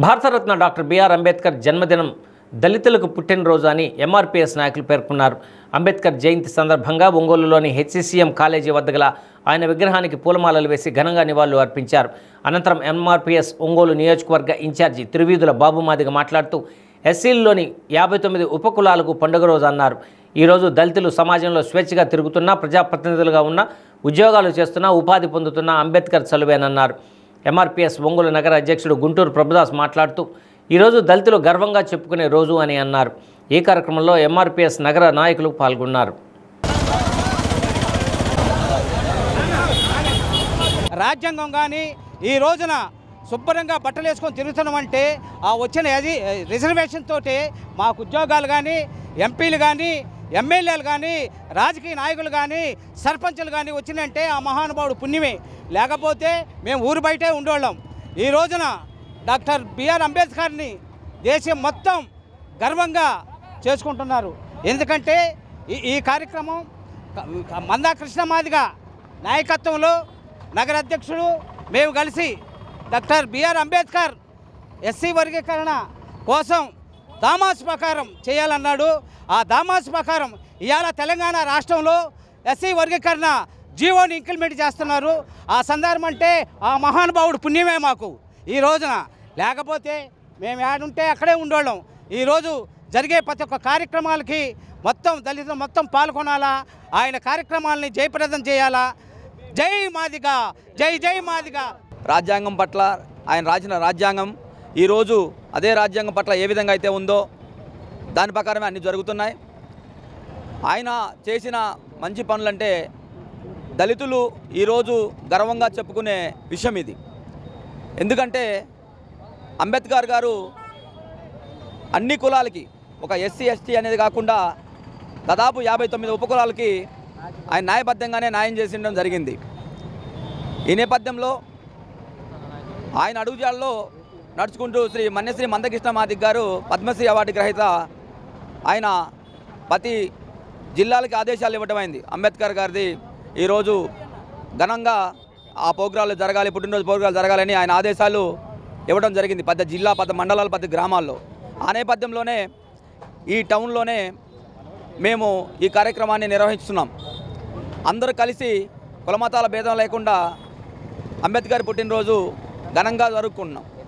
Bharat Ratna doctor BR Ambedkar జన్మదినం దళితులకు పుట్టినరోజు అని ఎంఆర్పీఎస్ నాయకులు పేర్కొన్నారు. అంబేద్కర్ జయంతి సందర్భంగా ఒంగోలులోని హెచ్సిసిఎం కాలేజీ వద్ద గల ఆయన విగ్రహానికి పూలమాలలు వేసి ఘనంగా నివాళులు అర్పించారు. అనంతరం ఎంఆర్పీఎస్ ఒంగోలు నియోజకవర్గ ఇన్ఛార్జి తిరువీధుల బాబు మాదిగ మాట్లాడుతూ ఎస్సీల్లోని 59 ఉపకులాలకు పండుగ రోజు అన్నారు. ఈరోజు దళితులు సమాజంలో స్వేచ్ఛగా తిరుగుతున్నా, ప్రజాప్రతినిధులుగా ఉన్న, ఉద్యోగాలు చేస్తున్నా, ఉపాధి పొందుతున్న అంబేద్కర్ చలువేనన్నారు. ఎంఆర్పీఎస్ ఒంగోలు నగర అధ్యక్షుడు గుంటూరు ప్రభుదాస్ మాట్లాడుతూ ఈరోజు దళితులు గర్వంగా చెప్పుకునే రోజు అని అన్నారు. ఈ కార్యక్రమంలో ఎంఆర్పీఎస్ నగర నాయకులు పాల్గొన్నారు. రాజ్యాంగం కానీ ఈ రోజున శుభ్రంగా బట్టలు వేసుకొని తిరుగుతున్నామంటే ఆ వచ్చిన రిజర్వేషన్ తోటి మాకు ఉద్యోగాలు కానీ, ఎంపీలు కానీ, ఎమ్మెల్యేలు కానీ, రాజకీయ నాయకులు కానీ, సర్పంచులు కానీ వచ్చినంటే ఆ మహానుభావుడు పుణ్యమే. లేకపోతే మేము ఊరు బయటే ఉండేవాళ్ళం. ఈ రోజున డాక్టర్ బిఆర్ అంబేద్కర్ని దేశం మొత్తం గర్వంగా చేసుకుంటున్నారు. ఎందుకంటే ఈ కార్యక్రమం మందా కృష్ణ మాదిగ నాయకత్వంలో నగర అధ్యక్షుడు మేము కలిసి డాక్టర్ బిఆర్ అంబేద్కర్ ఎస్సీ వర్గీకరణ కోసం దామాసు ప్రకారం చేయాలన్నాడు. ఆ దామాసు ప్రకారం ఇవాళ తెలంగాణ రాష్ట్రంలో ఎస్సీ వర్గీకరణ జీవోని ఇంప్లిమెంట్ చేస్తున్నారు. ఆ సందర్భం అంటే ఆ మహానుభావుడు పుణ్యమే మాకు ఈ రోజున. లేకపోతే మేము ఏడుంటే అక్కడే ఉండేవాళ్ళం. ఈరోజు జరిగే ప్రతి ఒక్క కార్యక్రమాలకి మొత్తం దళితులు మొత్తం పాల్గొనాలా, ఆయన కార్యక్రమాలని జయప్రదం చేయాలా. జై మాదిగ, జై జై మాదిగ. రాజ్యాంగం పట్ల ఆయన రాసిన రాజ్యాంగం ఈరోజు అదే రాజ్యాంగం పట్ల ఏ విధంగా అయితే ఉందో దాని ప్రకారమే అన్నీ జరుగుతున్నాయి. ఆయన చేసిన మంచి పనులంటే దళితులు ఈరోజు గర్వంగా చెప్పుకునే విషయం ఇది. ఎందుకంటే అంబేద్కర్ గారు అన్ని కులాలకి, ఒక ఎస్సీ ఎస్టీ అనేది కాకుండా దాదాపు 59 ఉపకులాలకి ఆయన న్యాయబద్ధంగానే న్యాయం చేసిండడం జరిగింది. ఈ నేపథ్యంలో ఆయన అడుగుజాల్లో నడుచుకుంటూ శ్రీ మన్యశ్రీ మందకృష్ణ మాదిగ గారు పద్మశ్రీ అవార్డు గ్రహీత. ఆయన ప్రతి జిల్లాలకి ఆదేశాలు ఇవ్వటమైంది. అంబేద్కర్ గారిది ఈరోజు ఘనంగా ఆ ప్రోగ్రాలు జరగాలి, పుట్టినరోజు ప్రోగ్రాలు జరగాలని ఆయన ఆదేశాలు ఇవ్వడం జరిగింది 10 జిల్లా, 10 మండలాలు, 10 గ్రామాల్లో. ఆ నేపథ్యంలోనే ఈ టౌన్లోనే మేము ఈ కార్యక్రమాన్ని నిర్వహిస్తున్నాం. అందరూ కలిసి కులమతాల భేదం లేకుండా అంబేద్కర్ పుట్టినరోజు ఘనంగా జరుపుకుంటున్నాం.